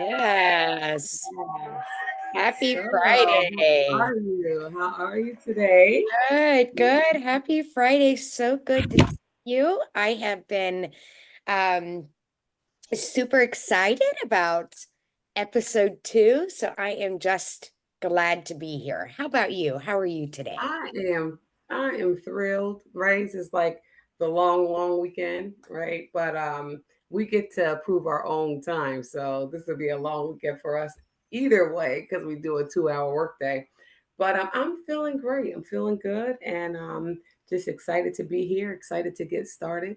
Yes. Yes. Happy So, how Friday. are you? How are you today? Good, good. Happy Friday. So good to see you. I have been um super excited about episode 2, so I am just glad to be here. How about you? How are you today? I am I am thrilled, right? It's like the long weekend, right? But we get to approve our own time. So this will be a long weekend for us either way because we do a 2-hour workday. But I'm feeling great. I'm feeling good and just excited to be here, excited to get started.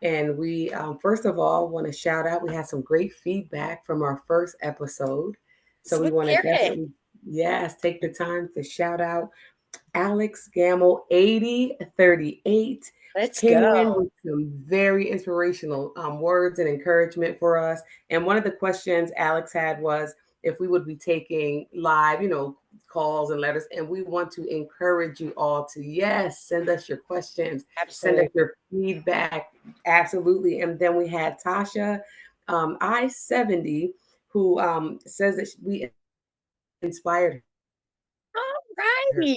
And we, first of all, want to shout out. We had some great feedback from our first episode. So So we let's want to hear it. definitely, yes, take the time to shout out Alex Gamble 8038 Let's came go. in with some very inspirational words and encouragement for us. And one of the questions Alex had was if we would be taking live, calls and letters. And we want to encourage you all to, yes, send us your questions, send us Absolutely. your feedback. Absolutely. And then we had Tasha I-70 who says that we inspired All her. right.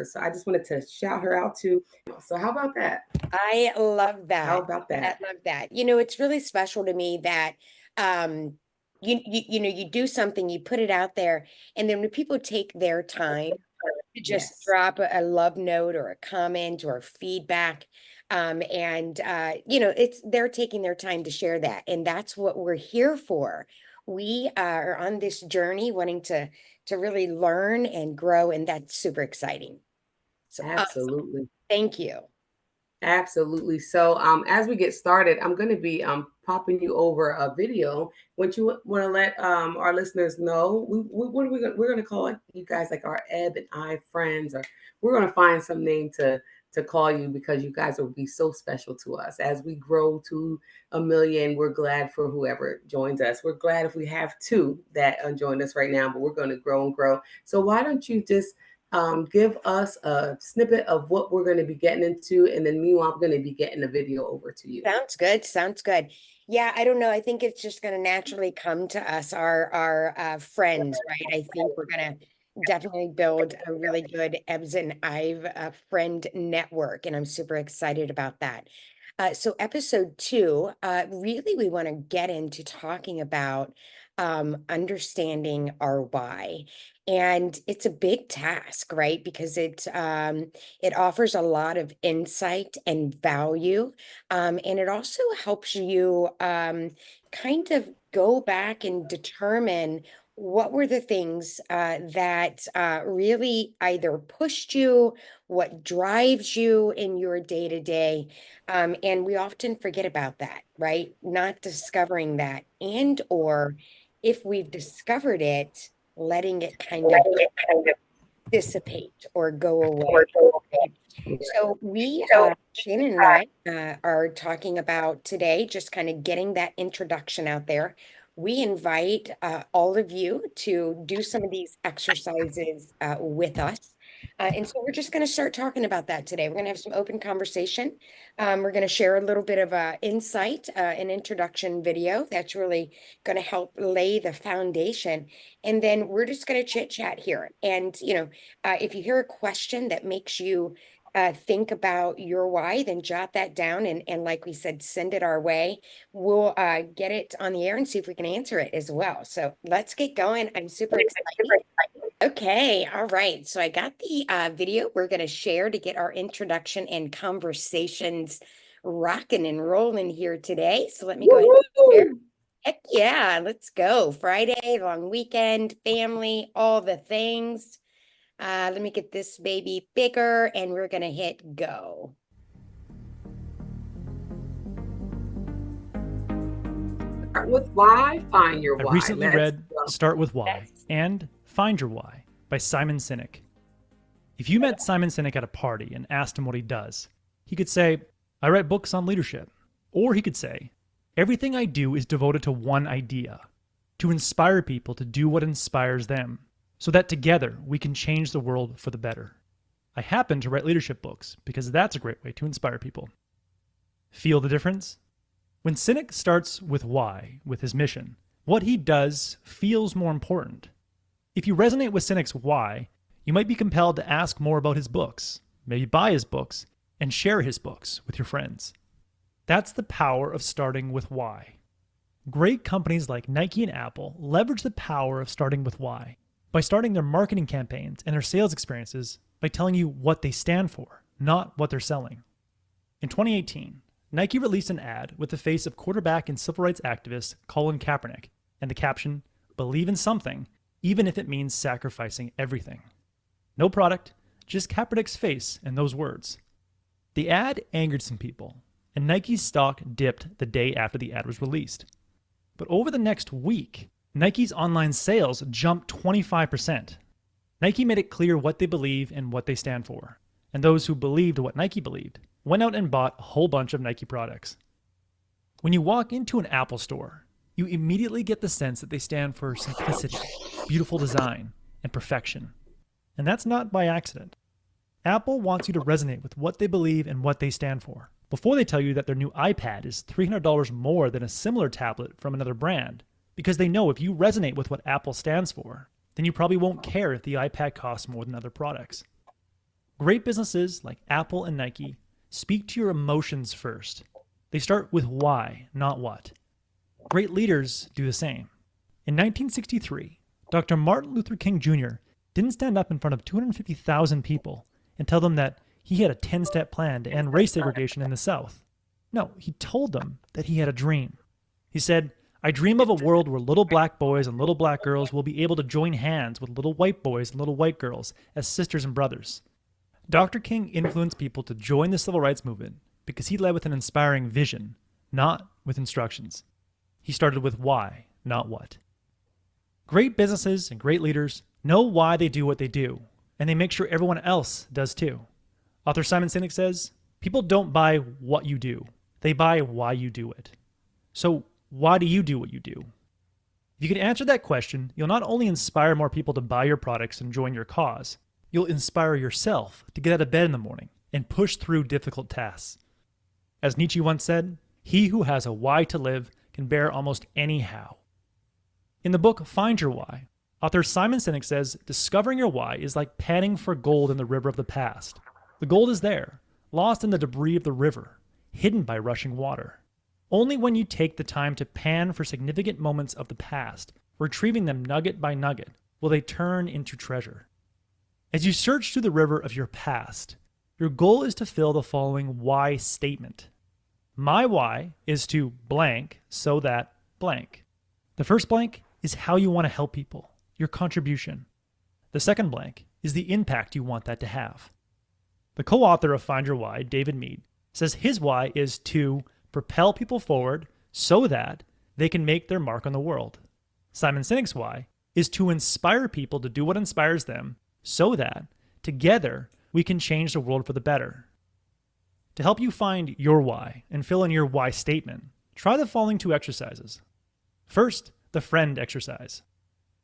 So I just wanted to shout her out too. So how about that? I love How that. about I that? love that. It's really special to me that um you do something, you put it out there, and then when people take their time to just Yes, drop a love note or a comment or feedback, and it's they're taking their time to share that, and that's what we're here for. We are on this journey wanting to really learn and grow, and that's super exciting. So awesome. absolutely. Thank you. Absolutely. So, as we get started, I'm going to be popping you over a video. What you want to let our listeners know? What are we're going to call it? You guys like our Eb and I friends, or we're going to find some name to call you because you guys will be so special to us as we grow to a million. We're glad for whoever joins us. We're glad if we have two that join us right now, but we're going to grow and grow. So why don't you just give us a snippet of what we're going to be getting into, and then meanwhile, I'm going to be getting the video over to you. Sounds good. Sounds good. Yeah, I don't know. I think it's just going to naturally come to us, our friends, right? I think we're going to definitely build a really good Ebs and Ive friend network, and I'm super excited about that. So episode 2, really we want to get into talking about understanding our why. And it's a big task, right? Because it offers a lot of insight and value, and it also helps you kind of go back and determine what were the things that really either pushed you, what drives you in your day to day. And we often forget about that, right? Not discovering that, and or if we've discovered it, letting it kind of dissipate or go away. Right? So Shannon and I, are talking about today, just kind of getting that introduction out there. We invite all of you to do some of these exercises with us. And so we're just going to start talking about that today. We're going to have some open conversation. We're going to share a little bit of insight, an introduction video that's really going to help lay the foundation. And then we're just going to chit chat here. And, if you hear a question that makes you think about your why, then jot that down. And like we said, send it our way. We'll get it on the air and see if we can answer it as well. So let's get going. I'm super excited. Okay, all right. So I got the video we're going to share to get our introduction and conversations rocking and rolling here today. So let me go ahead and share. Woohoo! Heck yeah, let's go. Friday, long weekend, family, all the things. Let me get this baby bigger and we're going to hit go. Start with why, find your I why. recently Let's read go. Start with Why Yes. and Find Your Why by Simon Sinek. If you met Simon Sinek at a party and asked him what he does, he could say, I write books on leadership. Or he could say, everything I do is devoted to one idea, to inspire people to do what inspires them, so that together we can change the world for the better. I happen to write leadership books because that's a great way to inspire people. Feel the difference? When Sinek starts with why, with his mission, What he does feels more important. If you resonate with Sinek's why, you might be compelled to ask more about his books, maybe buy his books, and share his books with your friends. That's the power of starting with why. Great companies like Nike and Apple leverage the power of starting with why by starting their marketing campaigns and their sales experiences by telling you what they stand for, not what they're selling. In 2018, Nike released an ad with the face of quarterback and civil rights activist Colin Kaepernick and the caption, "Believe in something, even if it means sacrificing everything." No product, just Kaepernick's face and those words. The ad angered some people, and Nike's stock dipped the day after the ad was released. But over the next week, Nike's online sales jumped 25%. Nike made it clear what they believe and what they stand for, and those who believed what Nike believed went out and bought a whole bunch of Nike products. When you walk into an Apple store, you immediately get the sense that they stand for simplicity, beautiful design, and perfection. And that's not by accident. Apple wants you to resonate with what they believe and what they stand for before they tell you that their new iPad is $300 more than a similar tablet from another brand, because they know if you resonate with what Apple stands for, then you probably won't care if the iPad costs more than other products. Great businesses like Apple and Nike speak to your emotions first. They start with why, not what. Great leaders do the same. In 1963, Dr. Martin Luther King Jr. didn't stand up in front of 250,000 people and tell them that he had a 10-step plan to end race segregation in the South. No, he told them that he had a dream. He said, "I dream of a world where little black boys and little black girls will be able to join hands with little white boys and little white girls as sisters and brothers." Dr. King influenced people to join the civil rights movement because he led with an inspiring vision, not with instructions. He started with why, not what. Great businesses and great leaders know why they do what they do, and they make sure everyone else does too. Author Simon Sinek says, "People don't buy what you do, they buy why you do it." So why do you do what you do? If you can answer that question, you'll not only inspire more people to buy your products and join your cause, you'll inspire yourself to get out of bed in the morning and push through difficult tasks. As Nietzsche once said, "He who has a why to live can bear almost any how." In the book Find Your Why, author Simon Sinek says discovering your why is like panning for gold in the river of the past. The gold is there, lost in the debris of the river, hidden by rushing water. Only when you take the time to pan for significant moments of the past, retrieving them nugget by nugget, will they turn into treasure. As you search through the river of your past, your goal is to fill the following why statement. My why is to blank so that blank. The first blank is how you want to help people, your contribution. The second blank is the impact you want that to have. The co-author of Find Your Why, David Mead, says his why is to propel people forward so that they can make their mark on the world. Simon Sinek's why is to inspire people to do what inspires them so that, together, we can change the world for the better. To help you find your why and fill in your why statement, try the following 2 exercises. First, the friend exercise.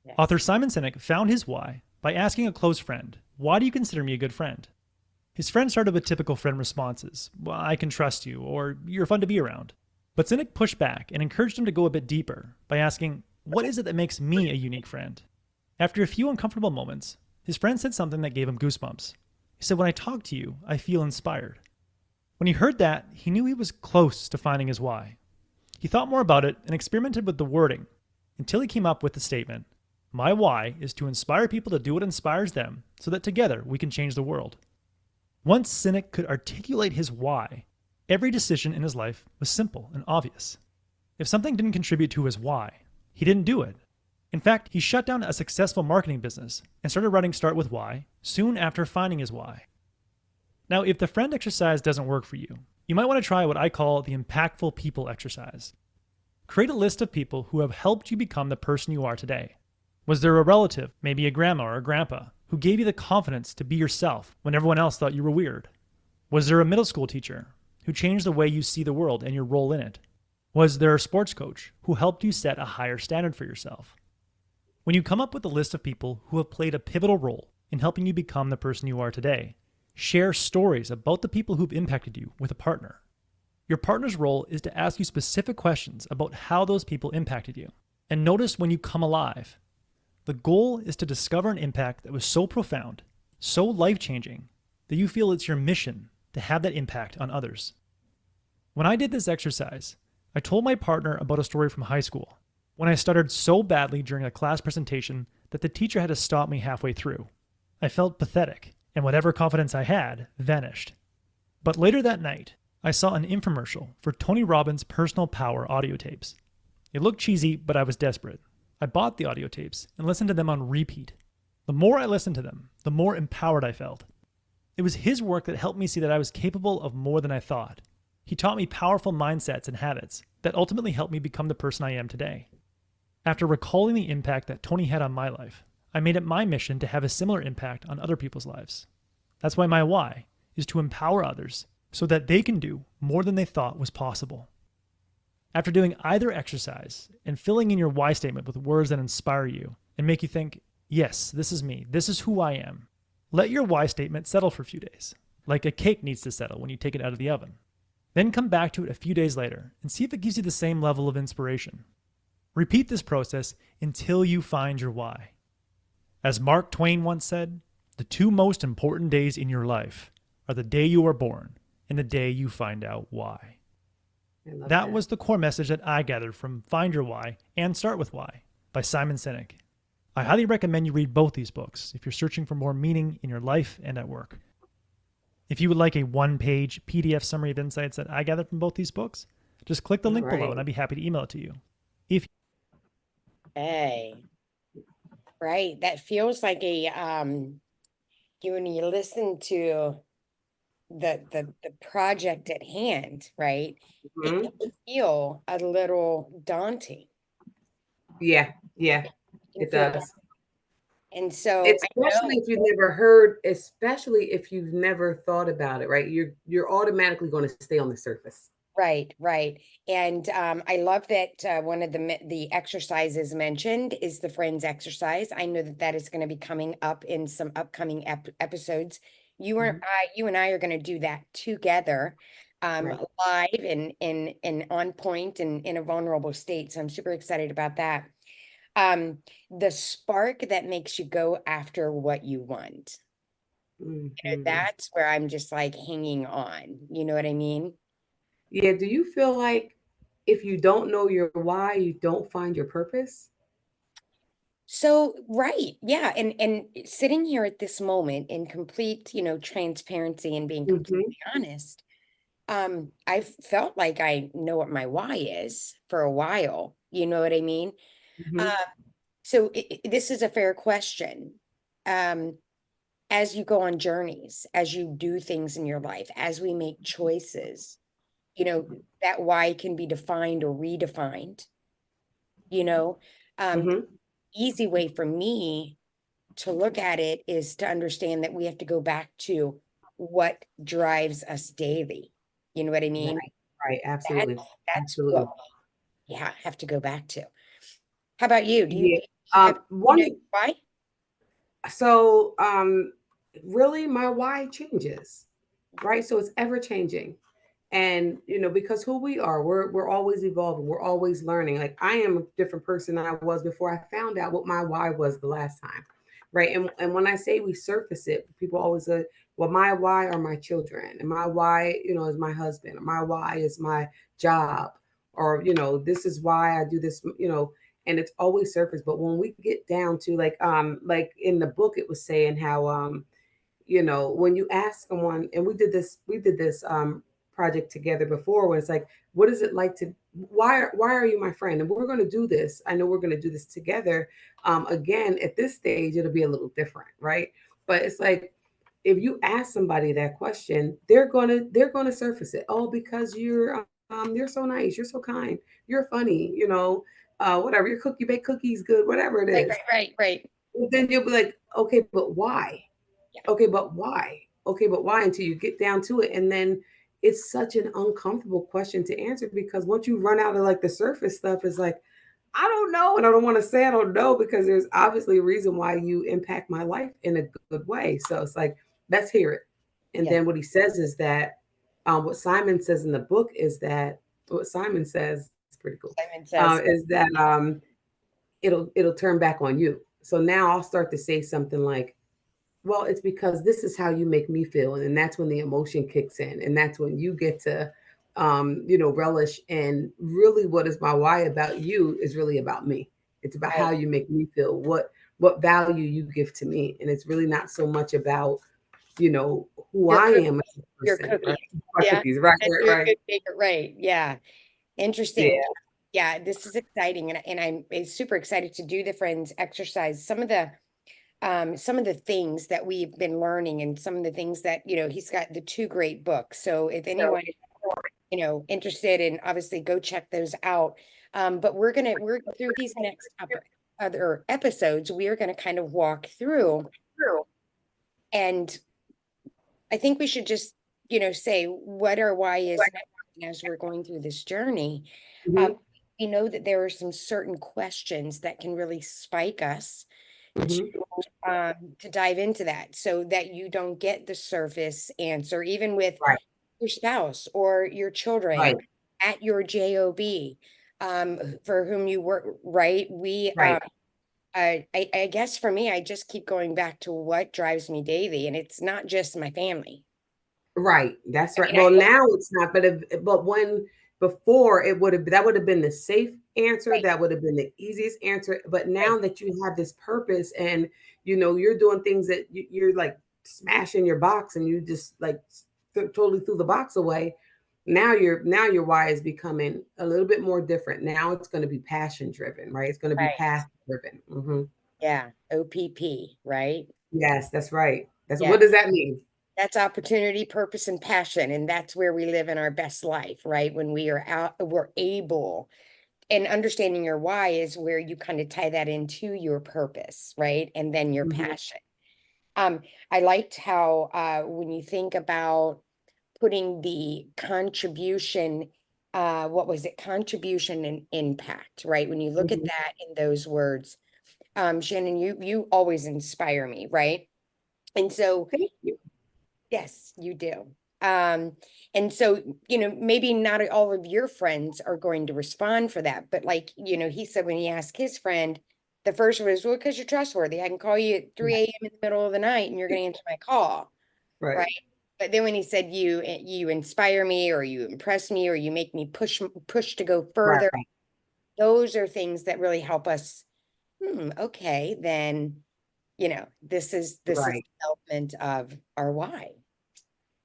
Yes. Author Simon Sinek found his why by asking a close friend, "Why do you consider me a good friend?" His friend started with typical friend responses, "Well, I can trust you," or "You're fun to be around." But Sinek pushed back and encouraged him to go a bit deeper by asking, "What is it that makes me a unique friend?" After a few uncomfortable moments, his friend said something that gave him goosebumps. He said, "When I talk to you, I feel inspired." When he heard that, he knew he was close to finding his why. He thought more about it and experimented with the wording until he came up with the statement, "My why is to inspire people to do what inspires them so that together we can change the world." Once Sinek could articulate his why, every decision in his life was simple and obvious. If something didn't contribute to his why, he didn't do it. In fact, he shut down a successful marketing business and started writing Start With Why soon after finding his why. Now, if the friend exercise doesn't work for you, you might want to try what I call the impactful people exercise. Create a list of people who have helped you become the person you are today. Was there a relative, maybe a grandma or a grandpa, who gave you the confidence to be yourself when everyone else thought you were weird? Was there a middle school teacher who changed the way you see the world and your role in it? Was there a sports coach who helped you set a higher standard for yourself? When you come up with a list of people who have played a pivotal role in helping you become the person you are today, share stories about the people who've impacted you with a partner. Your partner's role is to ask you specific questions about how those people impacted you. and notice when you come alive. The goal is to discover an impact that was so profound, so life-changing, that you feel it's your mission to have that impact on others. When I did this exercise, I told my partner about a story from high school, when I stuttered so badly during a class presentation that the teacher had to stop me halfway through. I felt pathetic, and whatever confidence I had vanished. But later that night, I saw an infomercial for Tony Robbins' Personal Power audio tapes. It looked cheesy, but I was desperate. I bought the audio tapes and listened to them on repeat. The more I listened to them, the more empowered I felt. It was his work that helped me see that I was capable of more than I thought. He taught me powerful mindsets and habits that ultimately helped me become the person I am today. After recalling the impact that Tony had on my life, I made it my mission to have a similar impact on other people's lives. That's why my why is to empower others so that they can do more than they thought was possible. After doing either exercise and filling in your why statement with words that inspire you and make you think, yes, this is me, this is who I am, let your why statement settle for a few days, like a cake needs to settle when you take it out of the oven. Then come back to it a few days later and see if it gives you the same level of inspiration. Repeat this process until you find your why. As Mark Twain once said, the two most important days in your life are the day you are born and the day you find out why. That was the core message that I gathered from Find Your Why and Start With Why by Simon Sinek. I highly recommend you read both these books if you're searching for more meaning in your life and at work. If you would like a one-page PDF summary of insights that I gathered from both these books, just click the link below and I'd be happy to email it to you. Hey, right. That feels like a when you listen to the project at hand, right? Mhm. It can feel a little daunting. Yeah, You can it feel does. And so I Especially know, if you've never heard, especially if you've never thought about it, right? You're automatically going to stay on the surface. right. And I love that one of the exercises mentioned is the friends exercise. I know that that is going to be coming up in some upcoming episodes. You Mhm. and I are going to do that together, Right. live and on point and in a vulnerable state. So I'm super excited about that. The spark that makes you go after what you want. Mhm. That's where I'm just like hanging on. You know what I mean? Yeah. Do you feel like if you don't know your why, you don't find your purpose? So, right. Yeah. And sitting here at this moment in complete, transparency and being Hmm. completely honest, I've felt like I know what my why is for a while. You know what I mean? Hmm. Uh, so this is a fair question. Um, as you go on journeys, as you do things in your life, as we make choices, that why can be defined or redefined, you know. The Hmm. easy way for me to look at it is to understand that we have to go back to what drives us daily. You know what I mean? Right. Right. That's Absolutely. that's what Absolutely. have to go back to. How about you? Do Yeah. you have One. why? So, really, my why changes, right? So it's ever changing. And because who we are, we're always evolving, we're always learning. Like I am a different person than I was before I found out what my why was the last time, right? And when I say we surface it, people always say, well, my why are my children, and my why is my husband, or my why is my job, or this is why I do this, and it's always surface. But when we get down to like in the book, it was saying how when you ask someone, and we did this project together before, where it's like, what is it like to why are you my friend? And we're going to do this. I know we're going to do this together. Again, at this stage it'll be a little different, right? But it's like, if you ask somebody that question, they're going to surface it. Oh, because you're so nice, you're so kind, you're funny, whatever, your cookie, bake cookies good, whatever it Right, is. right. And then you'll be like, okay, but why? Yeah. Okay, but why? Okay, but why? Until you get down to it. And then it's such an uncomfortable question to answer, because once you run out of like the surface stuff, it's like, I don't know. And I don't want to say I don't know, because there's obviously a reason why you impact my life in a good way. So it's like, let's hear it. And Yeah. then what he says is that, what Simon says in the book is that, what Simon says, it's pretty cool, Simon says, is that it'll turn back on you. So now I'll start to say something like, well, it's because this is how you make me feel. And that's when the emotion kicks in. And that's when you get to, relish. And really, what is my why about you is really about me. It's about how Right. you make me feel, what value you give to me. And it's really not so much about, who Your I cookies, am as a your person, right? cookies. My Yeah. cookies, right, That's right, your right. good favorite. Right. Yeah. Interesting. Yeah. Yeah. This is exciting. And I'm super excited to do the friends exercise. Some of the things that we've been learning and some of the things that, he's got the two great books. So if So anyone, interested in, obviously go check those out. But we're through these next other episodes, we are going to kind of walk through, and I think we should just, say what our why is now as we're going through this journey. Um, hmm we know that there are some certain questions that can really spike us hmm to dive into that so that you don't get the surface answer, even with Right, your spouse or your children right, at your job, for whom you work, right? right. I guess for me, I just keep going back to what drives me daily, and it's not just my family. Right, that's I right. mean, Well, now it's not, but when before it would have that would have been the safe answer, right, that would have been the easiest answer. But right, now that you have this purpose and you're doing things that you're like smashing your box and you just like totally threw the box away. Now your why is becoming a little bit more different. Now it's going to be passion driven, right? It's going to be right. path driven. Yeah, OPP, right? Yes, that's right. That's Yeah, what does that mean? that's opportunity, purpose, and passion, and that's where we live in our best life, right? When we are out, we're able, and understanding your why is where you kind of tie that into your purpose, right? And then your hmm passion. Um, I liked how when you think about putting the contribution, what was it? Contribution and impact, right? When you look at hmm that in those words, Shannon, you always inspire me, right? And so, Thank you. yes, you do. Um, and so, maybe not all of your friends are going to respond for that, but like, he said when he asked his friend, the first one was, well, because you're trustworthy. I can call you at 3 a.m. in the middle of the night and you're going to answer my call, Right, right? But then when he said you inspire me or you impress me or you make me push to go further, right. those are things that really help us. Okay, then, this is Right. development of our why.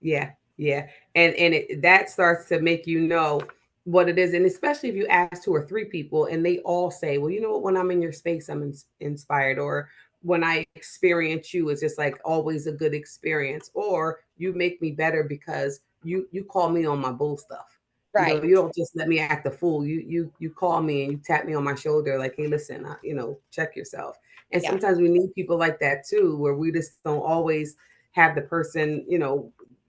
Yeah. Yeah. And that starts to make you know what it is. And especially if you ask two or three people and they all say, well, you know what, when I'm in your space, I'm inspired. Or when I experience you, it's just like always a good experience. Or you make me better because you call me on my bull stuff. Right. You don't just let me act a fool. You call me and you tap me on my shoulder like, hey, listen, check yourself. And Yeah. sometimes we need people like that too, where we just don't always have the person,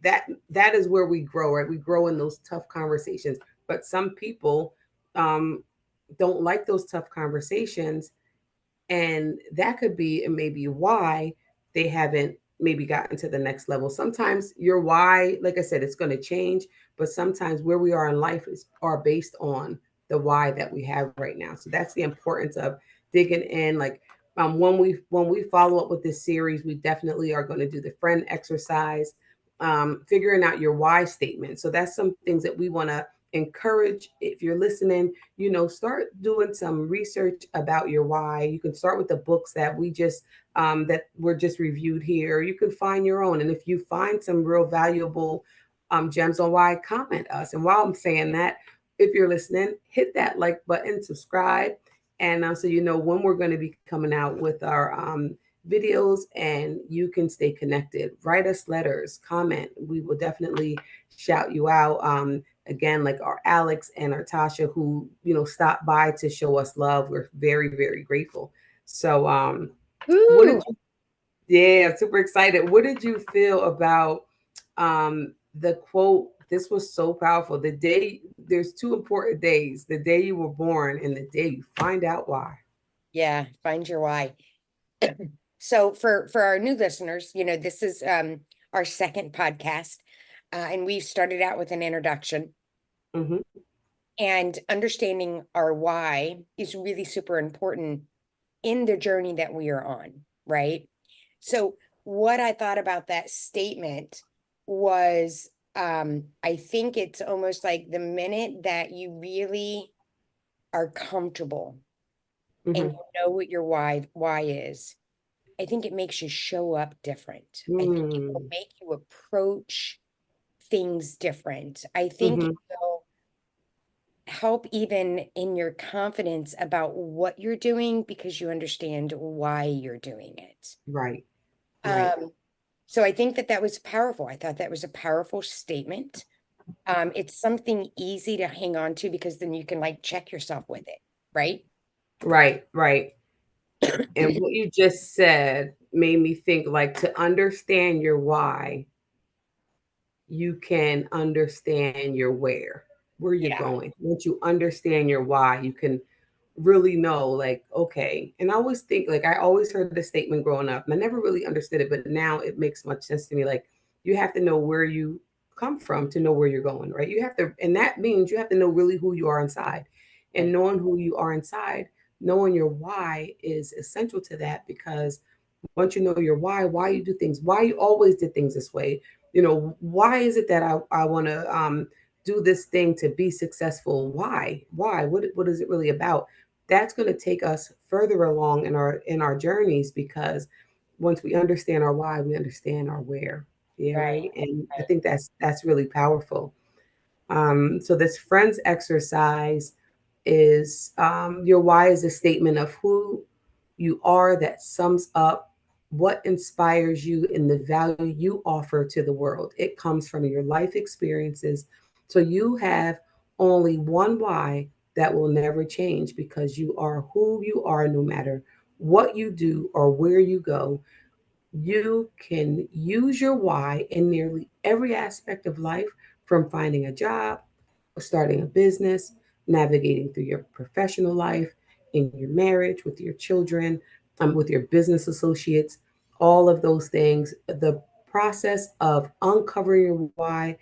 that is where we grow, right? We grow in those tough conversations. But some people um, don't like those tough conversations, and that could be maybe why they haven't maybe gotten to the next level. Sometimes your why, like I said, it's going to change, but sometimes where we are in life are based on the why that we have right now. So that's the importance of digging in. Like when we follow up with this series, we definitely are going to do the friend exercise, figuring out your why statement. So that's some things that we want to encourage. If you're listening, start doing some research about your why. You can start with the books that that were just reviewed here. You can find your own, and if you find some real valuable gems on why, comment us. And while I'm saying that, if you're listening, hit that like button, subscribe, and so you know when we're going to be coming out with our videos, and you can stay connected. Write us letters, comment. We will definitely shout you out. Again, like our Alex and our Tasha, who stopped by to show us love. We're very, very grateful. So what did Woo! you yeah, super excited. What did you feel about the quote? This was so powerful. There's two important days: the day you were born and the day you find out why. Yeah, find your why. So for our new listeners, this is our second podcast, and we started out with an introduction, hmm and understanding our why is really super important in the journey that we are on, right? So what I thought about that statement was, I think it's almost like the minute that you really are comfortable and Mhm. you know what your why is, I think it makes you show up different. I think it will Mm. make you approach things different. I think it Mhm. will help even in your confidence about what you're doing because you understand why you're doing it. Right. Right. Um, so I think that that was powerful. I thought that was a powerful statement. It's something easy to hang on to because then you can like check yourself with it, right? Right. Right. And what you just said made me think like to understand your why, you can understand your where you're Yeah, going. Once you understand your why, you can really know, like, okay. And I always think, like, I always heard the statement growing up, and I never really understood it, but now it makes much sense to me. Like, you have to know where you come from to know where you're going, right? You have to, and that means you have to know really who you are inside. And right, knowing who you are inside, knowing your why is essential to that because once you know your why you do things, why you always did things this way, why is it that I want to do this thing to be successful? Why? What is it really about? That's going to take us further along in our journeys because once we understand our why, we understand our where. Yeah, right, right. And I right. think that's really powerful. So this friends exercise is your why is a statement of who you are that sums up what inspires you and the value you offer to the world. It comes from your life experiences. So you have only one why that will never change because you are who you are no matter what you do or where you go. You can use your why in nearly every aspect of life, from finding a job, starting a business, navigating through your professional life, in your marriage, with your children, with your business associates, all of those things. The process of uncovering your why,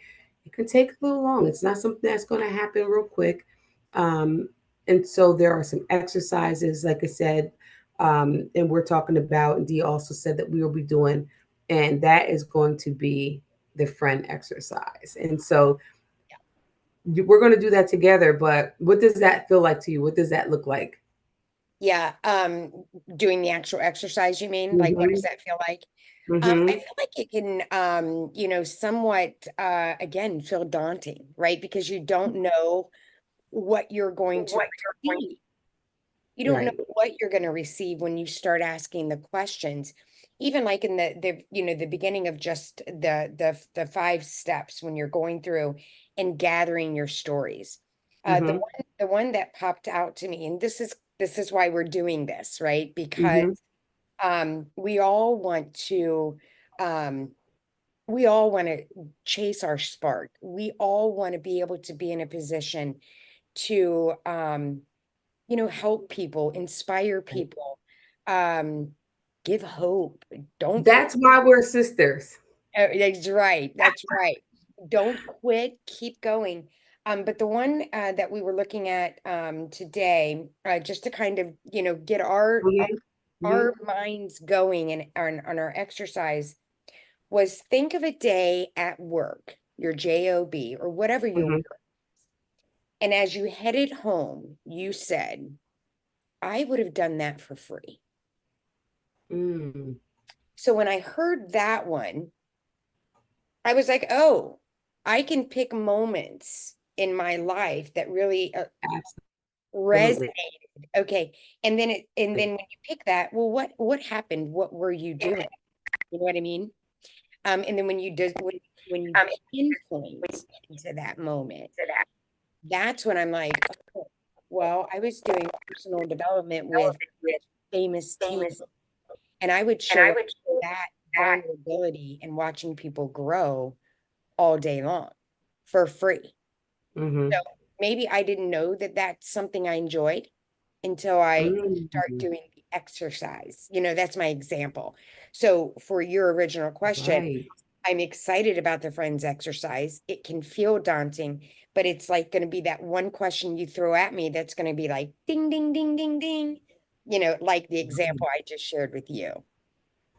it can take a little long. It's not something that's going to happen real quick. Um, and so there are some exercises, like I said, and we're talking about, and Dee also said that we will be doing, and that is going to be the friend exercise. And so we're going to do that together, but what does that feel like to you? What does that look like? Yeah. Doing the actual exercise, you mean? Like, what does Mm-hmm. that feel like? I Mm-hmm. feel like it can, somewhat, again, feel daunting, right? Because you don't know what you're going to receive. You don't know Right. what you're going to receive when you start asking the questions. Even like in the beginning of just the 5 steps when you're going through and gathering your stories. Mm-hmm. The one that popped out to me, and this is why we're doing this, right? Because Mm-hmm. we all want to um we all want to chase our spark. We all want to be able to be in a position to help people, inspire Right. people, um, give hope. Don't That's why we're sisters. That's right. That's right. Don't quit. Keep going. But the one that we were looking at today, just to kind of get Mm-hmm. our minds going and on our exercise, was think of a day at work, your job or whatever your Mm-hmm. work, and as you headed home, you said, "I would have done that for free." Mm-hmm. So when I heard that one, I was like, oh, I can pick moments in my life that really resonated. Absolutely. Okay. And then when you pick that, well, what happened? What were you doing? You know what I mean? And then when you pinpoint into that moment, that's when I'm like, oh, well, I was doing personal development with famous team, and I would show up that vulnerability and watching people grow all day long for free. Mm-hmm. So maybe I didn't know that that's something I enjoyed until I start Mm-hmm. doing the exercise. That's my example. So for your original question, Right. I'm excited about the friends exercise. It can feel daunting, but it's like going to be that one question you throw at me that's going to be like ding, ding, ding, ding, ding. like the example I just shared with you,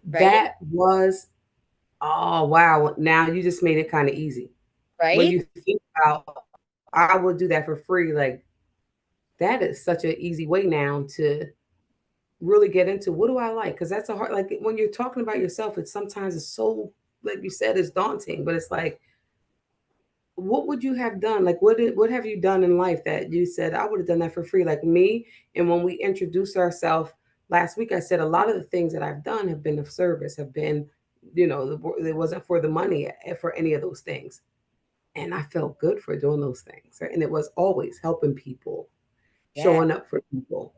right? That was, oh, wow. Now you just made it kind of easy. When Right? you think about, I would do that for free. Like, that is such an easy way now to really get into what do I like? Because that's a hard, like when you're talking about yourself, it's sometimes it's so, like you said, it's daunting, but it's like, what would you have done? Like, what have you done in life that you said, I would have done that for free? Like me. And when we introduced ourselves last week, I said, a lot of the things that I've done have been of service, have been, it wasn't for the money for any of those things. And I felt good for doing those things. Right? And it was always helping people, Yeah. showing up for people,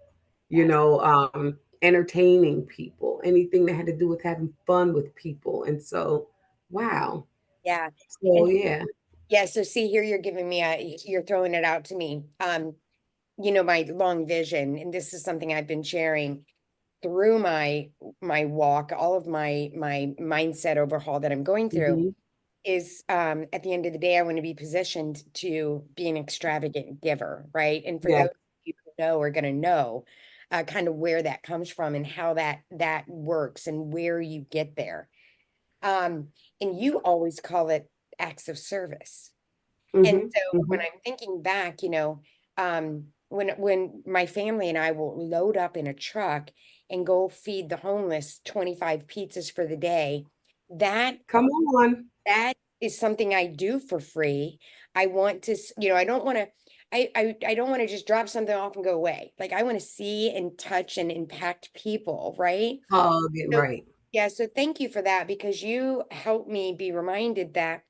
Yes. entertaining people, anything that had to do with having fun with people. And so, wow. Yeah. So, And yeah. yeah, so see here, you're throwing it out to me. My long vision, and this is something I've been sharing through my walk, all of my mindset overhaul that I'm going through Hmm. is at the end of the day, I want to be positioned to be an extravagant giver, right? And for Yeah. those of you who know are going to know kind of where that comes from and how that works and where you get there. Um, and you always call it acts of service. And Hmm. so when Hmm. I'm thinking back, when my family and I will load up in a truck and go feed the homeless 25 pizzas for the day, that Come on. that is something I do for free. I want to, I don't want to, I don't want to just drop something off and go away. Like I want to see and touch and impact people, right? Hug it So right. yeah, so thank you for that because you helped me be reminded that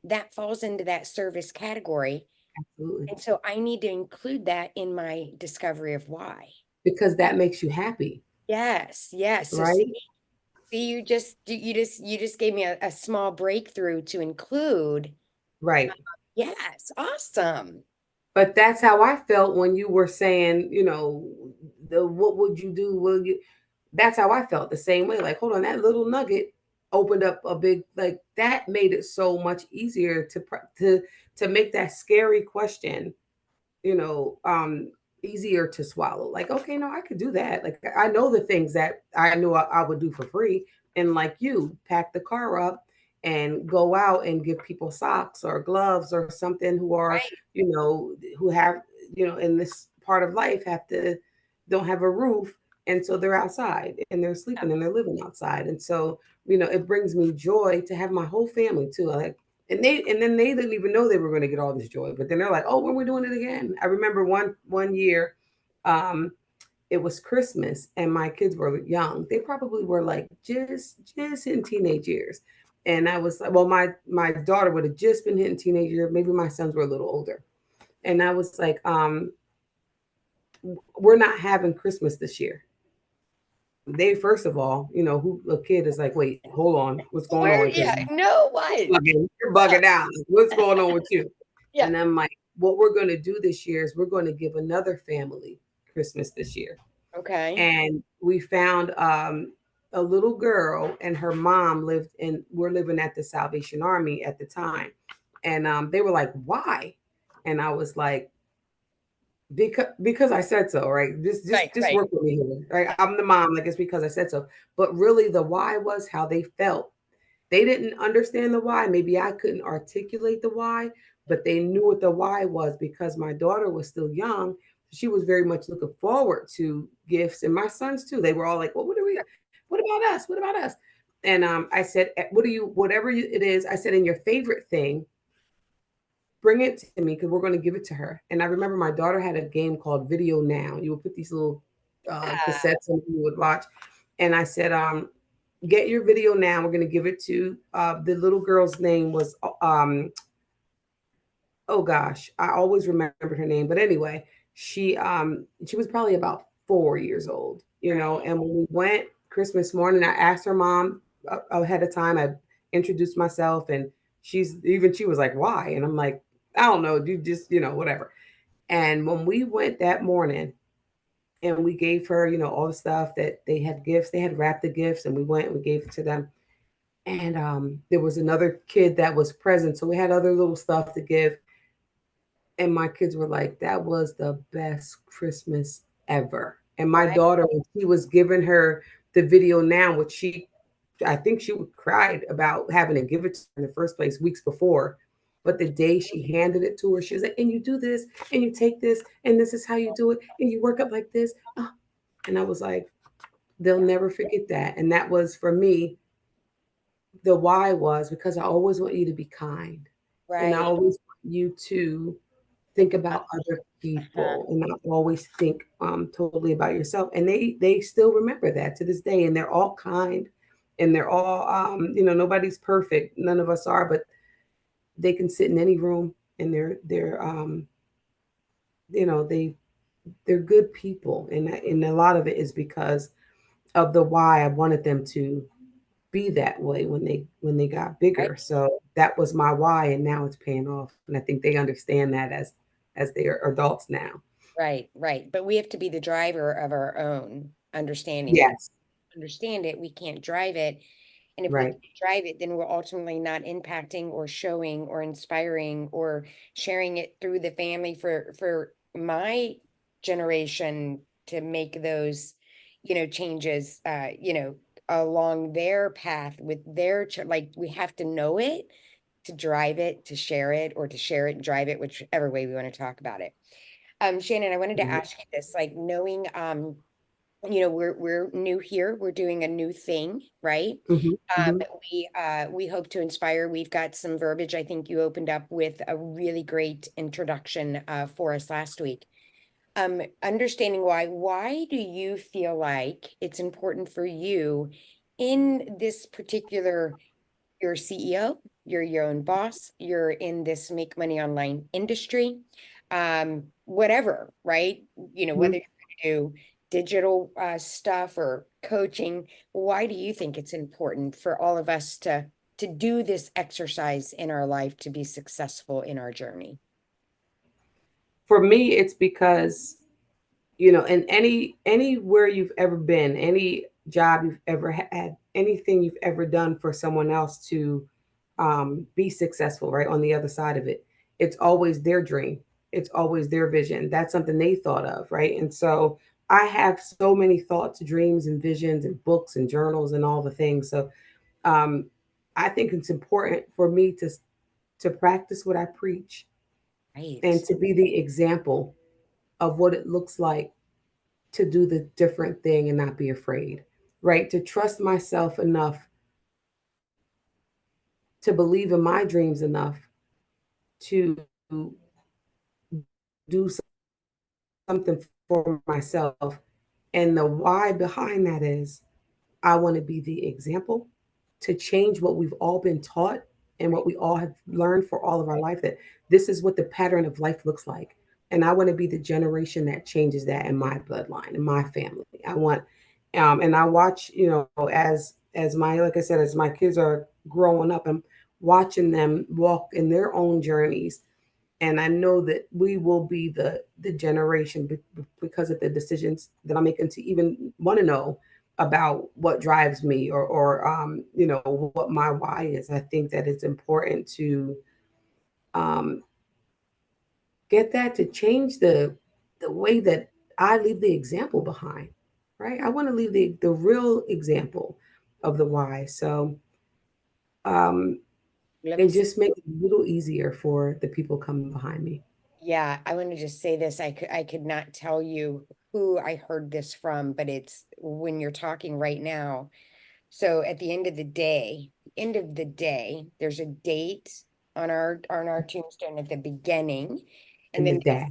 that falls into that service category. Absolutely. And so I need to include that in my discovery of why. Because that makes you happy, Yes, yes. So right? see, you just gave me a small breakthrough to include. Right. Yes, awesome. But that's how I felt when you were saying, the what would you do? Will you? That's how I felt the same way. Like, hold on, that little nugget opened up a big, like that made it so much easier to make that scary question, you know, um, easier to swallow. Like, okay, no, I could do that. Like, I know the things that I knew I would do for free. And like you, pack the car up and go out and give people socks or gloves or something who are, Right. who have, in this part of life don't have a roof. And so they're outside and they're Yeah. sleeping and they're living outside. And so, it brings me joy to have my whole family too. Like, and then they didn't even know they were going to get all this joy, but then they're like, oh, when we're doing it again. I remember one year, um it was Christmas and my kids were young. They probably were like just in teenage years. And I was like, well, my daughter would have just been hitting teenage year, maybe my sons were a little older. And I was like, we're not having Christmas this year. They, first of all, who a kid is like, wait, hold on, what's going Where, on? Because yeah, no, what? you're bugging out. What's going on with you? Yeah. And I'm like, what we're going to do this year is we're going to give another family Christmas this year. Okay. And we found a little girl, and her mom we're living at the Salvation Army at the time. And they were like, why? And I was like, because I said so, right? Just just Right, just right. work with me here, right? I'm the mom, like it's because I said so. But really, the why was how they felt. They didn't understand the why. Maybe I couldn't articulate the why, but they knew what the why was because my daughter was still young. She was very much looking forward to gifts, and my sons too. They were all like, "Well, what about us? What about us?" And I said, whatever it is." I said, "In your favorite thing, bring it to me because we're going to give it to her." And I remember my daughter had a game called Video Now. You would put these little Yeah. cassettes and you would watch. And I said, get your video now. We're going to give it to the little girl's name was, oh gosh, I always remembered her name. But anyway, she was probably about 4 years old, Right. and when we went Christmas morning, I asked her mom ahead of time. I introduced myself and she was like, why? And I'm like, I don't know, you just, whatever. And when we went that morning and we gave her, all the stuff that they had gifts, they had wrapped the gifts and we went and we gave it to them. And there was another kid that was present. So we had other little stuff to give. And my kids were like, that was the best Christmas ever. And my daughter, when she was giving her the video now, which I think she cried about having to give it to her in the first place weeks before. But the day she handed it to her, she was like, and you do this, and you take this, and this is how you do it, and you work up like this. Oh. And I was like, they'll never forget that. And that was for me, the why was because I always want you to be kind. And I Right. always want you to think about other people and not always think totally about yourself. And they still remember that to this day. And they're all kind and they're all nobody's perfect. None of us are, but they can sit in any room and they're good people. And a lot of it is because of the why I wanted them to be that way when they got Right. bigger. So that was my why, and now it's paying off. And I think they understand that as they are adults now. Right. Right. But we have to be the driver of our own understanding. If we Yes, understand it, we can't drive it. And if we right. can't drive it, then we're ultimately not impacting or showing or inspiring or sharing it through the family for my generation to make those, changes, along their path with their like we have to know it to drive it, to share it, or to share it and drive it, whichever way we want to talk about it. Shannon, I wanted to Right. ask you this, like knowing we're new here. We're doing a new thing, right? Hmm. Hmm. We hope to inspire. We've got some verbiage. I think you opened up with a really great introduction for us last week. Understanding why. Why do you feel like it's important for you in this particular you're a CEO, you're your own boss, you're in this make money online industry, whatever, right? Whether Hmm. you're going to do digital stuff or coaching, why do you think it's important for all of us to do this exercise in our life to be successful in our journey? For me, it's because in anywhere you've ever been, any job you've ever had, anything you've ever done for someone else to be successful, right? On the other side of it, it's always their dream. It's always their vision. That's something they thought of, right? And so I have so many thoughts, dreams, and visions, and books, and journals, and all the things. So um, I think it's important for me to practice what I preach and Right. to be the example of what it looks like to do the different thing and not be afraid, right? To trust myself enough to believe in my dreams enough to do something for myself. And the why behind that is I want to be the example to change what we've all been taught and what we all have learned for all of our life, that this is what the pattern of life looks like. And I want to be the generation that changes that in my bloodline, in my family. I want, and I watch, as my, like I said, as my kids are growing up, I'm watching them walk in their own journeys, and I know that we will be the generation because of the decisions that I'm making to even want to know about what drives me or what my why is. I think that it's important to um, get that to change the way that I leave the example behind. Right, I want to leave the real example of the why. So um, Let it me say, just makes it a little easier for the people coming behind me. yeah, I want to just say this. I could not tell you who I heard this from, but it's when you're talking right now. So at the end of the day, there's a date on our tombstone at the beginning, and And the then there's dash.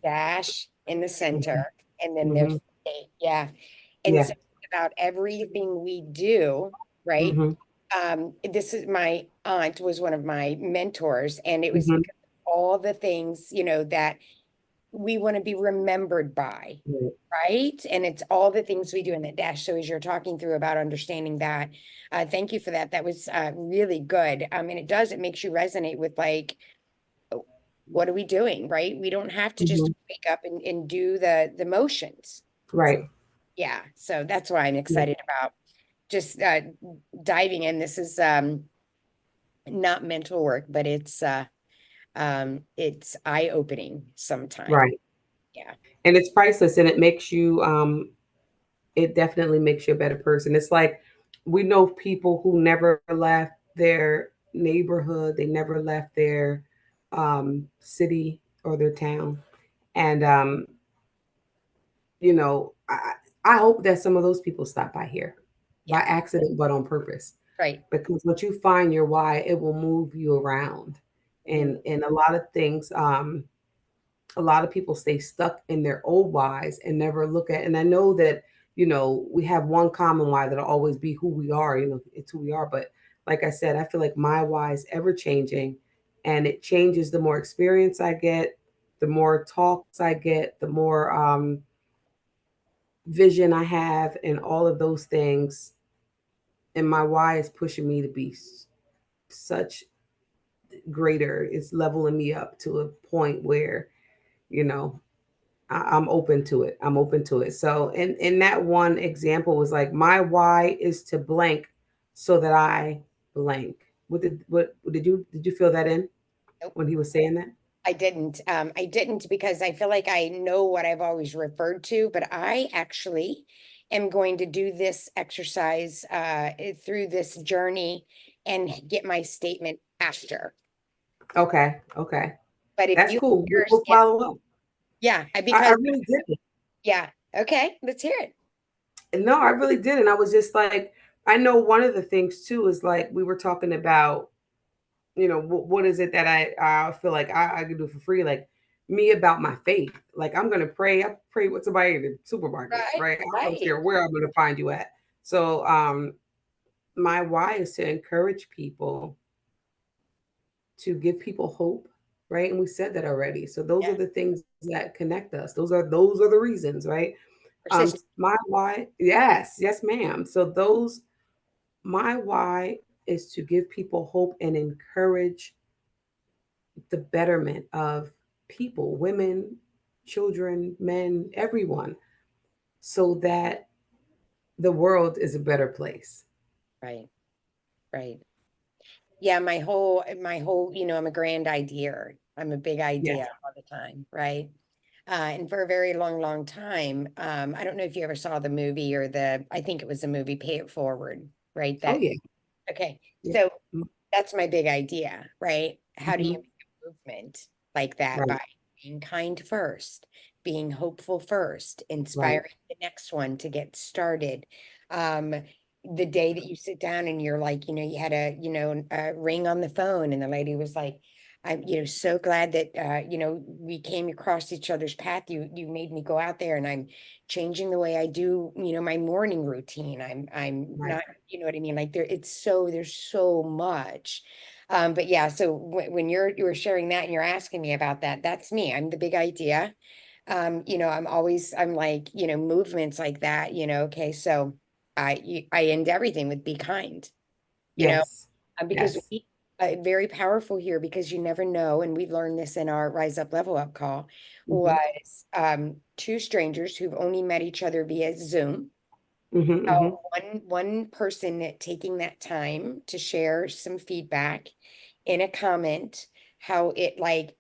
a dash in the center, and then there's Hmm. the date. Yeah. And Yeah. so about everything we do, right? Mhm, This is my aunt was one of my mentors, and it was mhm. because of all the things, that we want to be remembered by, Right. right? And it's all the things we do in the dash. So as you're talking through about understanding that, thank you for that. That was really good. And it makes you resonate with like, oh, what are we doing, right? We don't have to just Mhm. wake up and do the motions. Right. Yeah. So that's why I'm Yeah. excited about just diving in. This is not mental work, but it's eye-opening sometimes. Right. Yeah. And it's priceless, and it makes you it definitely makes you a better person. It's like we know people who never left their neighborhood, they never left their city or their town. And you know, I hope that some of those people stop by here by Yeah. accident, but on purpose. Right. Because once you find your why, it will move you around. Mm. And a lot of things, a lot of people stay stuck in their old whys and never look at. And I know that, you know, we have one common why that'll always be who we are. You know, it's who we are. But like I said, I feel like my why is ever changing, and it changes the more experience I get, the more talks I get, the more vision I have, and all of those things. And my why is pushing me to be such greater. It's leveling me up to a point where, you know, I'm open to it. I'm open to it. So in that one example was like my why is to blank so that I blank. What did you feel that in Nope. when he was saying that? I didn't. I didn't because I feel like I know what I've always referred to, but I actually am going to do this exercise through this journey and get my statement after. Okay, okay. But if That's you cool. yours, We'll yeah, follow up. yeah, I because really did. yeah, okay, let's hear it. No, I really did. And I was just like, I know one of the things too is like we were talking about, you know, what is it that I feel like I can do for free? Like me about my faith. Like I'm gonna pray. I pray with somebody in the supermarket, Right, right? I don't right. care where I'm gonna find you at. So my why is to encourage people, to give people hope, right? And we said that already. So those Yeah, are the things that connect us. Those are the reasons, right? persistent. My why, yes, yes, ma'am. So those my why is to give people hope and encourage the betterment of people, women, children, men, everyone, so that the world is a better place. Right, right. Yeah, my whole, I'm a grand idea. I'm a big Yes. idea all the time, right? And for a very long, long time, I don't know if you ever saw the movie or I think it was the movie Pay It Forward, right? Oh, That yeah. okay. Yeah. So that's my big idea, right? How do you Mm-hmm. make a movement like that? Right. By being kind first, being hopeful first, Right. inspiring the next one to get started. Um, the day that you sit down and you're like, you had a ring on the phone and the lady was like, I'm, so glad that we came across each other's path. You made me go out there and I'm changing the way I do, my morning routine. I'm Right. not, you know what I mean? Like there's so much. But yeah, so when you were sharing that and you're asking me about that, that's me. I'm the big idea. I'm like, movements like that, okay, so I end everything with be kind, you know, Yes. because Yes. very powerful here because you never know, and we learned this in our Rise Up Level Up call, Mm-hmm. was two strangers who've only met each other via Zoom. Mm-hmm. Mm-hmm. One person taking that time to share some feedback in a comment, how it like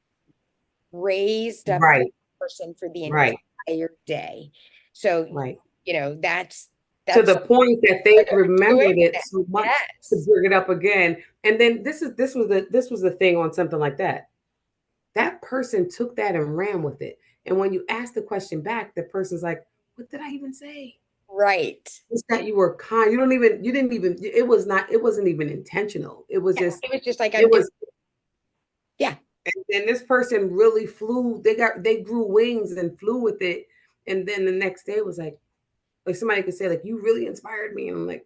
raised up the Right. person for the Right. entire day. So, Right. that's To the something point that they we're doing remembered it that. so much to Yes. bring it up again. And then this was the thing on something like that. That person took that and ran with it. And when you ask the question back, the person's like, "What did I even say?" Right. It's that you were kind. You didn't even, it wasn't even intentional. It was Yeah. just, It was just like it I'm doing. was, Yeah. and then this person really flew. They grew wings and flew with it. And then the next day was like somebody could say, like, you really inspired me. And I'm like,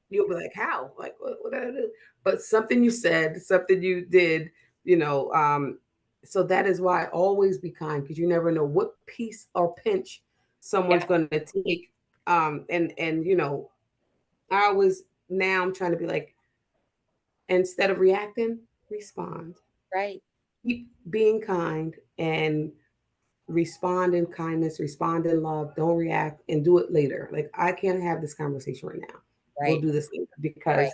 you'll be like, how? Like, what did I do? But something you said, something you did, you know. So that is why always be kind, because you never know what piece or pinch someone's Yeah. going to take. And I always, now I'm trying to be like, instead of reacting, respond. Right. Keep being kind and respond in kindness, respond in love. Don't react and do it later. Like, I can't have this conversation right now. We'll Right. do this later, Right. because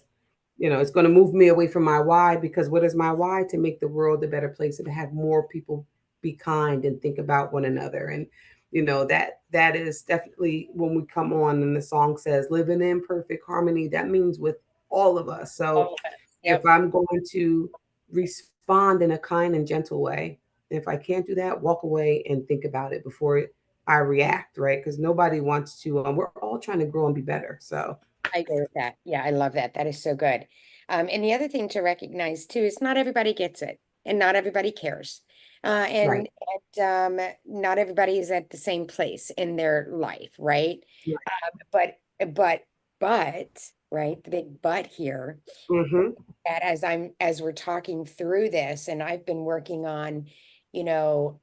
it's going to move me away from my why. Because what is my why? To make the world a better place and to have more people be kind and think about one another. And that is definitely when we come on and the song says living in perfect harmony, that means with all of us. So if Yep. I'm going to respond in a kind and gentle way, if I can't do that, walk away and think about it before I react, right? Because nobody wants to, we're all trying to grow and be better. So I agree with that. Yeah, I love that. That is so good. And the other thing to recognize too is not everybody gets it and not everybody cares. right, Not everybody is at the same place in their life, right? right. But but right, the big but here, Mm-hmm. that as we're talking through this, and I've been working on, you know,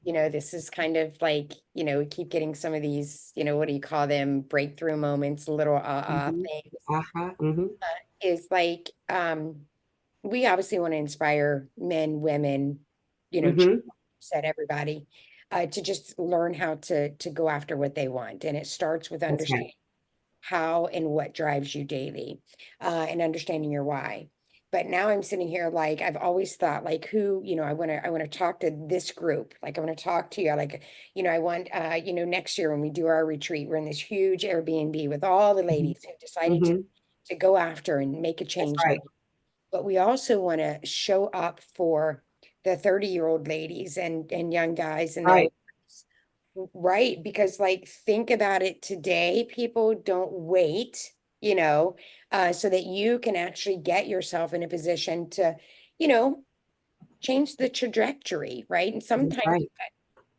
this is kind of like, we keep getting some of these, what do you call them, breakthrough moments, little Mm-hmm. things, Uh-huh. Mm-hmm. is like, we obviously want to inspire men, women, Mm-hmm. said everybody, to just learn how to go after what they want. And it starts with That's right. understanding how and what drives you daily, and understanding your why. But now I'm sitting here, like, I've always thought, like, who, I want to talk to this group. Like, I want to talk to you. Like, I want, next year when we do our retreat, we're in this huge Airbnb with all the Mm-hmm. ladies who decided Mm-hmm. to go after and make a That's change. right. But we also want to show up for the 30-year-old ladies and young guys and the Right. old, right? Because, like, think about it today, people don't wait, so that you can actually get yourself in a position to, you know, change the trajectory, right? And That's sometimes right.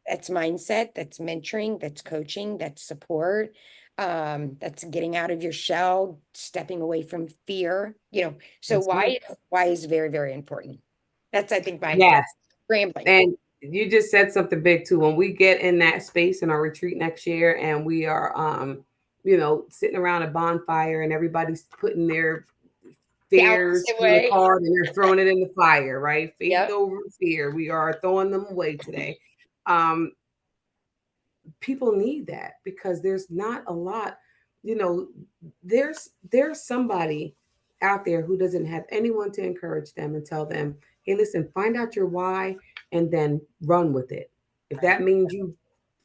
that's mindset, that's mentoring, that's coaching, that's support, that's getting out of your shell, stepping away from fear, so That's right. why is very, very important. That's, I think, my Yes. rambling. And you just said something big too. When we get in that space in our retreat next year and we are sitting around a bonfire and everybody's putting their The fears opposite in the way. card and they're throwing it in the fire, right? Faith Yep. over fear. We are throwing them away today. Um, People need that because there's not a lot, you know, there's somebody out there who doesn't have anyone to encourage them and tell them, hey, listen, find out your why and then run with it. If Right. that means you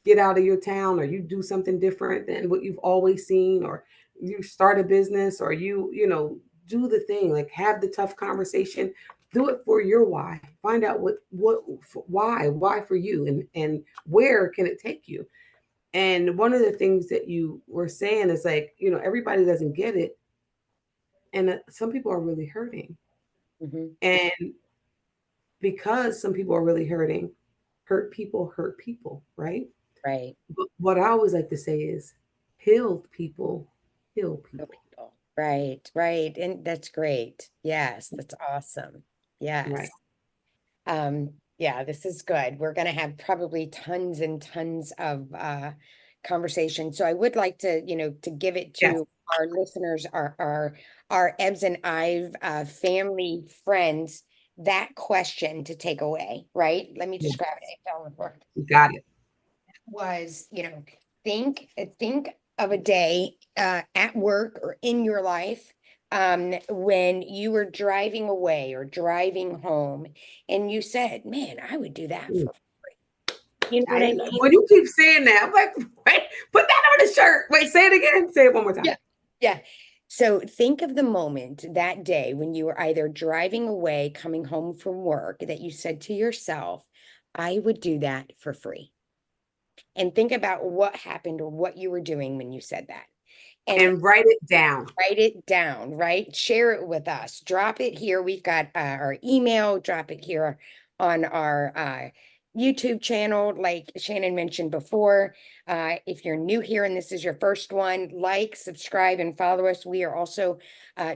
get out of your town or you do something different than what you've always seen, or you start a business, or do the thing, like have the tough conversation, do it for your why. Find out what why for you, and where can it take you. And one of the things that you were saying is like, everybody doesn't get it. And some people are really hurting. Hmm. And because some people are really hurting, hurt people, right? Right. But what I always like to say is healed people heal Real people. people. Right, right. And that's great. Yes, that's awesome. Right. Yes. Yeah, this is good. We're going to have probably tons and tons of conversation. So I would like to, to give it Yes. to our listeners, our Ebs and Ive family friends, that question to take away, right? Let me Yeah. just grab it. It fell on the floor. You got it. Was, think of a day at work or in your life, when you were driving away or driving home and you said, man, I would do that Mm. for free. You know what I mean? When you keep saying that, I'm like, wait, put that on the shirt. Wait, say it again. Say it one more time. Yeah. Yeah. So think of the moment that day when you were either driving away, coming home from work, that you said to yourself, I would do that for free. And think about what happened or what you were doing when you said that. And And write it down. write it down, right? Share it with us. Drop it here. We've got our email. Drop it here on our YouTube channel, like Shannon mentioned before. If you're new here and this is your first one, like, subscribe, and follow us. We are also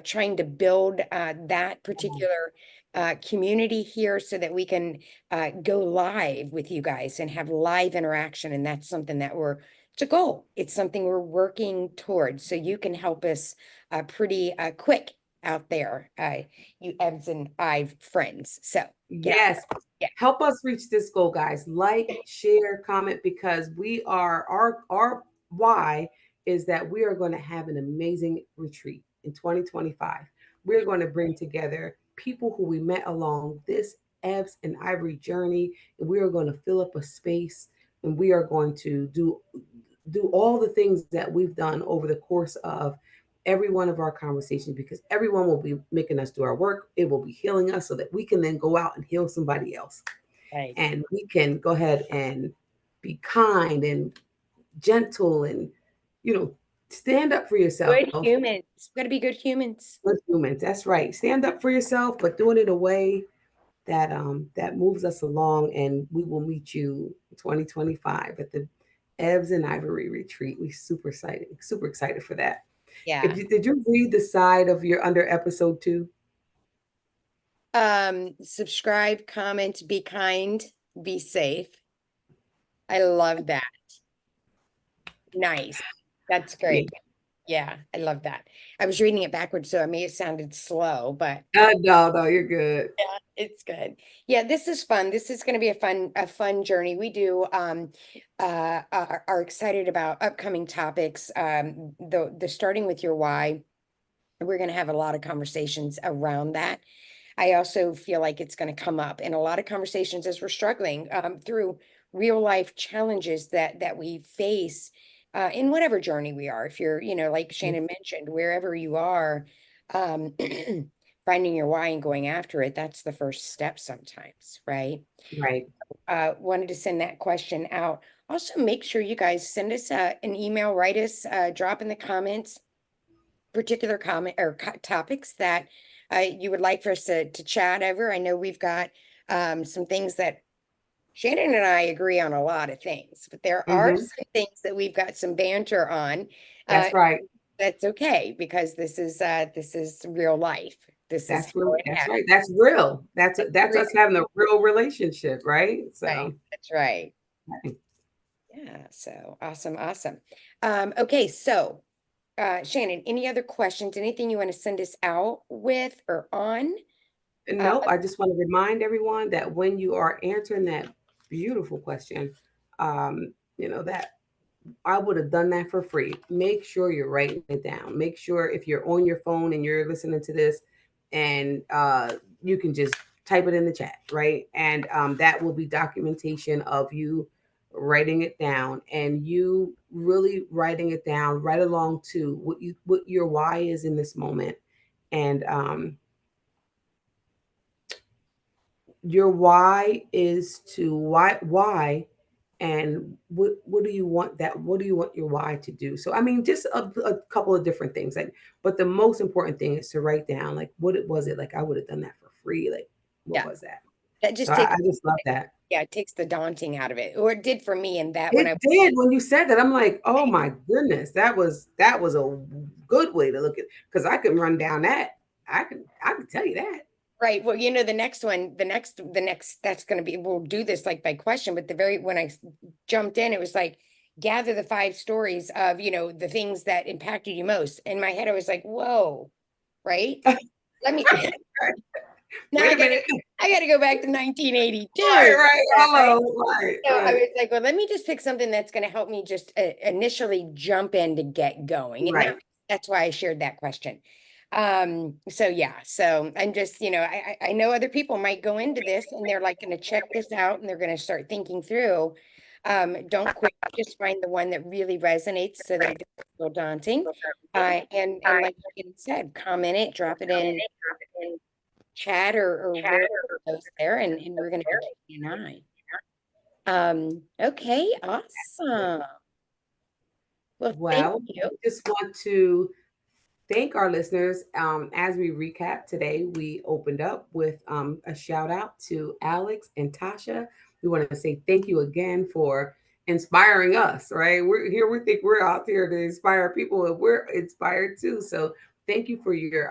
trying to build that particular community here so that we can go live with you guys and have live interaction. And that's something that it's a goal. It's something we're working towards. So you can help us pretty quick out there, you Ebs and Ive friends. So get out Yes. there. Yeah. Help us reach this goal, guys. Like, share, comment, because we are our why is that we are going to have an amazing retreat in 2025. We're going to bring together people who we met along this Ebs and Ivory journey, and we are going to fill up a space, and we are going to do all the things that we've done over the course of every one of our conversations, because everyone will be making us do our work. It will be healing us so that we can then go out and heal somebody else. Right. And we can go ahead and be kind and gentle and, stand up for yourself. Good humans. Got to be good humans. Good humans. That's right. Stand up for yourself, but doing it in a way that moves us along. And we will meet you in 2025 at the Ebs and Ivory retreat. We super excited for that. Yeah. Did you read the side of your under episode 2? Subscribe, comment, be kind, be safe. I love that. Nice. That's great. Yeah, I love that. I was reading it backwards, so I may have sounded slow, but No, you're good. yeah, it's good. Yeah, this is fun. This is going to be a fun journey. We do are excited about upcoming topics. The starting with your why. We're going to have a lot of conversations around that. I also feel like it's going to come up in a lot of conversations as we're struggling through real life challenges that we face in whatever journey we are. If you're, like Shannon mentioned, wherever you are, finding your why and going after it, that's the first step sometimes, right? Right. Wanted to send that question out. Also, make sure you guys send us an email, write us, drop in the comments particular comment or topics that you would like for us to chat over. I know we've got some things that Shannon and I agree on a lot of things, but there are some things that we've got some banter on. That's right. That's okay, because this is real life. That's real. That's right. That's real. That's us having a real relationship, right? So right. That's right. Right. Yeah. So awesome. Okay. So Shannon, any other questions? Anything you want to send us out with or on? Nope. I just want to remind everyone that when you are answering that beautiful question, that I would have done that for free. Make sure you're writing it down. Make sure if you're on your phone and you're listening to this, and you can just type it in the chat, right? And that will be documentation of you writing it down, and you really writing it down right along to what your why is in this moment. And your why is to why and what do you want your why to do? So I mean, just a couple of different things, but the most important thing is to write down, like, what it was, like, I would have done that for free, like, what was that? That just So takes I just love that. Yeah, it takes the daunting out of it, or it did for me. And that It did. When you said that, I'm like, oh my goodness, that was a good way to look at, because I can run down that. I can tell you that. Right. Well, the next one, the next, that's going to be, we'll do this like by question, but when I jumped in, it was like, gather the 5 stories of, the things that impacted you most. In my head, I was like, whoa, right? Let me, now I got to go back to 1982. Right. Hello. Right. So I was like, well, let me just pick something that's going to help me just initially jump in to get going. And that's why I shared that question. So yeah, so I'm just, I know other people might go into this and they're like going to check this out and they're going to start thinking through. Don't quit, just find the one that really resonates so that it doesn't feel daunting. And like you said, comment it, drop it in chat or where goes there, and we're going to be keeping an eye. Okay, awesome. Well, thank you. Just want to thank our listeners. As we recap today, we opened up with a shout out to Alex and Tasha. We want to say thank you again for inspiring us, right? We're here. We think we're out here to inspire people, and we're inspired too. So thank you for your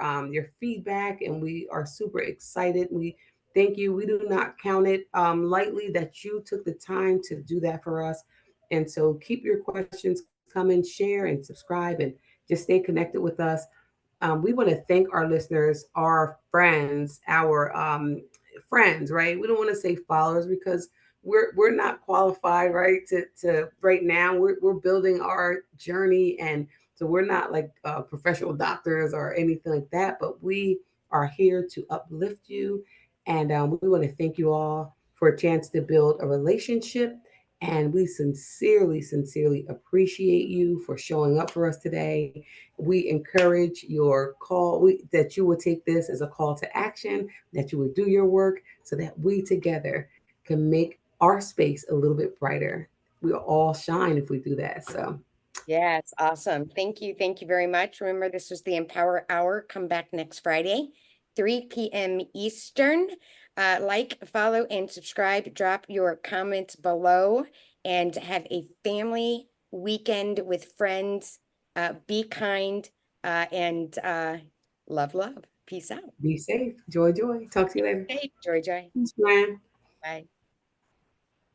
feedback, and we are super excited. We thank you. We do not count it lightly that you took the time to do that for us. And so keep your questions coming, share and subscribe, and just stay connected with us. We want to thank our listeners, our friends, friends, right? We don't want to say followers because we're not qualified, right? To right now, we're building our journey, and so we're not like professional doctors or anything like that. But we are here to uplift you And we want to thank you all for a chance to build a relationship. And we sincerely, sincerely appreciate you for showing up for us today. We encourage your call, that you would take this as a call to action, that you would do your work so that we together can make our space a little bit brighter. We'll all shine if we do that. So, Yes, awesome. Thank you. Thank you very much. Remember, this was the Empower Hour. Come back next Friday, 3 p.m. Eastern. Like, follow, and subscribe. Drop your comments below and have a family weekend with friends. Be kind and love, love. Peace out. be safe. Joy, joy. Talk to you later. Hey, Joy, Joy. Thanks, Brian. Bye.